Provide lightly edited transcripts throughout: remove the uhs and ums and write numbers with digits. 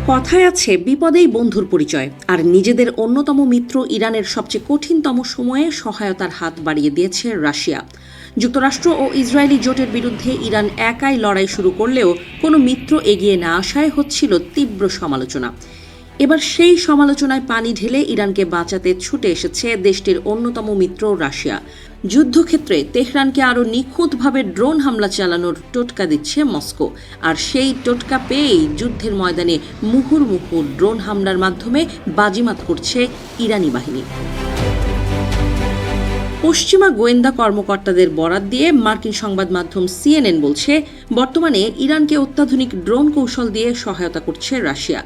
কথায় আছে বিপদেই বন্ধুর পরিচয়, আর নিজেদের অন্যতম মিত্র ইরানের সবচেয়ে কঠিনতম সময়ে সহায়তার হাত বাড়িয়ে দিয়েছে রাশিয়া। যুক্তরাষ্ট্র ও ইসরায়েলি জোটের বিরুদ্ধে ইরান একাই লড়াই শুরু করলেও কোনো মিত্র এগিয়ে না আসায় হচ্ছিল তীব্র সমালোচনা। এবার সেই সমালোচনায় পানি ঢেলে ইরানকে বাঁচাতে ছুটে এসেছে দেশটির অন্যতম মিত্র রাশিয়া। যুদ্ধক্ষেত্রে তেহরানকে আরও নিখুঁতভাবে ড্রোন হামলা চালানোর টোটকা দিচ্ছে মস্কো, আর সেই টোটকা পেয়েই যুদ্ধের ময়দানে মুহুর্মুহু ড্রোন হামলার মাধ্যমে বাজিমাত করছে ইরানি বাহিনী। পশ্চিমা গোয়েন্দা কর্মকর্তাদের বরাত দিয়ে মার্কিন সংবাদ মাধ্যম সিএনএন বলছে, বর্তমানে ইরানকে অত্যাধুনিক ড্রোন কৌশল দিয়ে সহায়তা করছে রাশিয়া।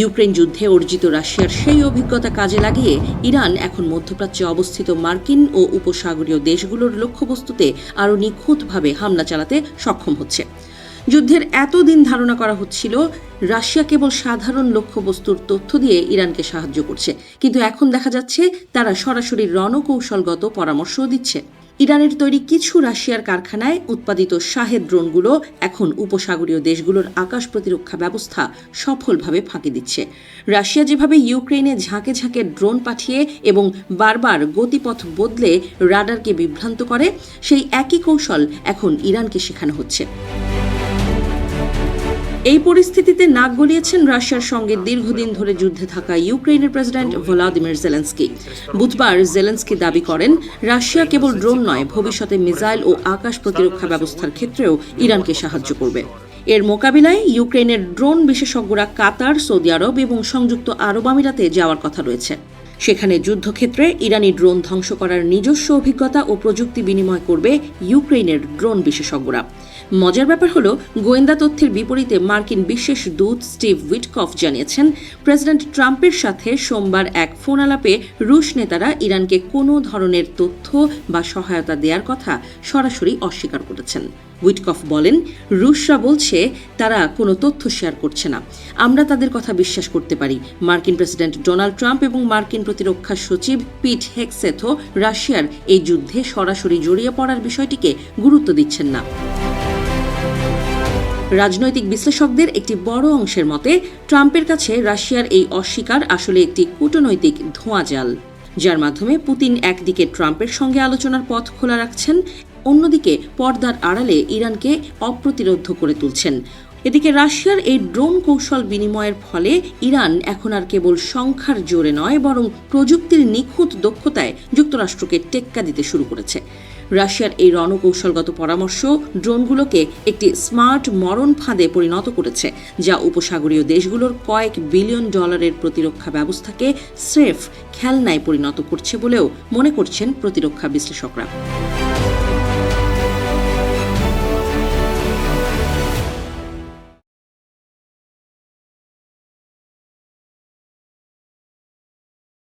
ইউক্রেন যুদ্ধে অর্জিত রাশিয়ার সেই অভিজ্ঞতা কাজে লাগিয়ে ইরান এখন মধ্যপ্রাচ্যে অবস্থিত মার্কিন ও উপসাগরীয় দেশগুলোর লক্ষ্যবস্তুতে আরও নিখুঁতভাবে হামলা চালাতে সক্ষম হচ্ছে। যুদ্ধের এতদিন ধারণা করা হচ্ছিল রাশিয়া কেবল সাধারণ লক্ষ্যবস্তুর তথ্য দিয়ে ইরানকে সাহায্য করছে, কিন্তু এখন দেখা যাচ্ছে তারা সরাসরি রণকৌশলগত পরামর্শও দিচ্ছে। ইরানের তৈরি কিছু রাশিয়ার কারখানায় উৎপাদিত শাহেদ ড্রোনগুলো এখন উপসাগরীয় দেশগুলোর আকাশ প্রতিরক্ষা ব্যবস্থা সফলভাবে ফাঁকি দিচ্ছে। রাশিয়া যেভাবে ইউক্রেনে ঝাঁকে ঝাঁকে ড্রোন পাঠিয়ে এবং বারবার গতিপথ বদলে রাডারকে বিভ্রান্ত করে, সেই একই কৌশল এখন ইরানকে শেখানো হচ্ছে। এই পরিস্থিতিতে নাক গলিয়েছেন রাশিয়ার সঙ্গে দীর্ঘদিন ধরে যুদ্ধে থাকা ইউক্রেনের প্রেসিডেন্ট ভলোদিমির জেলেনস্কি। বুধবার জেলেনস্কি দাবি করেন, রাশিয়া কেবল ড্রোন নয়, ভবিষ্যতে মিসাইল ও আকাশ প্রতিরক্ষা ব্যবস্থার ক্ষেত্রেও ইরানকে সাহায্য করবে। এর মোকাবিলায় ইউক্রেনের ড্রোন বিশেষজ্ঞরা কাতার, সৌদি আরব এবং সংযুক্ত আরব আমিরাতে যাওয়ার কথা রয়েছে। সেখানে যুদ্ধক্ষেত্রে ইরানি ড্রোন ধ্বংস করার নিজস্ব অভিজ্ঞতা ও প্রযুক্তি বিনিময় করবে ইউক্রেনের ড্রোন বিশেষজ্ঞরা। মজার ব্যাপার হলো, গোয়েন্দা তথ্যের বিপরীতে মার্কিন বিশেষ দূত স্টিভ উইটকফ জানিয়েছেন, প্রেসিডেন্ট ট্রাম্পের সাথে সোমবার এক ফোন আলাপে রুশ নেতারা ইরানকে কোনো ধরনের তথ্য বা সহায়তা দেওয়ার কথা সরাসরি অস্বীকার করেছেন। উইটকফ বলেন, রুশরা বলছে তারা কোনো তথ্য শেয়ার করছে না। আমরা তাদের কথা বিশ্বাস করতে পারি। মার্কিন প্রেসিডেন্ট ডোনাল্ড ট্রাম্প এবং মার্কিন প্রতিরক্ষা সচিব পিট হেগসেথও রাশিয়ার এই যুদ্ধে সরাসরি জড়িয়ে পড়ার বিষয়টিকে গুরুত্ব দিচ্ছেন না। রাজনৈতিক বিশ্লেষকদের একটি বড় অংশের মতে, ট্রাম্পের কাছে রাশিয়ার এই অস্বীকার আসলে একটি কূটনৈতিক ধোঁয়াজাল, যার মাধ্যমে পুতিন একদিকে ট্রাম্পের সঙ্গে আলোচনার পথ খোলা রাখছেন, অন্যদিকে পর্দার আড়ালে ইরানকে অপ্রতিরোধ্য করে তুলছেন। এদিকে রাশিয়ার এই ড্রোন কৌশল বিনিময়ের ফলে ইরান এখন আর কেবল সংখ্যার জোরে নয়, বরং প্রযুক্তির নিখুঁত দক্ষতায় যুক্তরাষ্ট্রকে টেক্কা দিতে শুরু করেছে। রাশিয়ার এই রণকৌশলগত পরামর্শ ড্রোনগুলোকে একটি স্মার্ট মরণ ফাঁদে পরিণত করেছে, যা উপসাগরীয় দেশগুলোর কয়েক বিলিয়ন ডলারের প্রতিরক্ষা ব্যবস্থাকে স্রেফ খেলনায় পরিণত করছে বলেও মনে করছেন প্রতিরক্ষা বিশ্লেষকরা।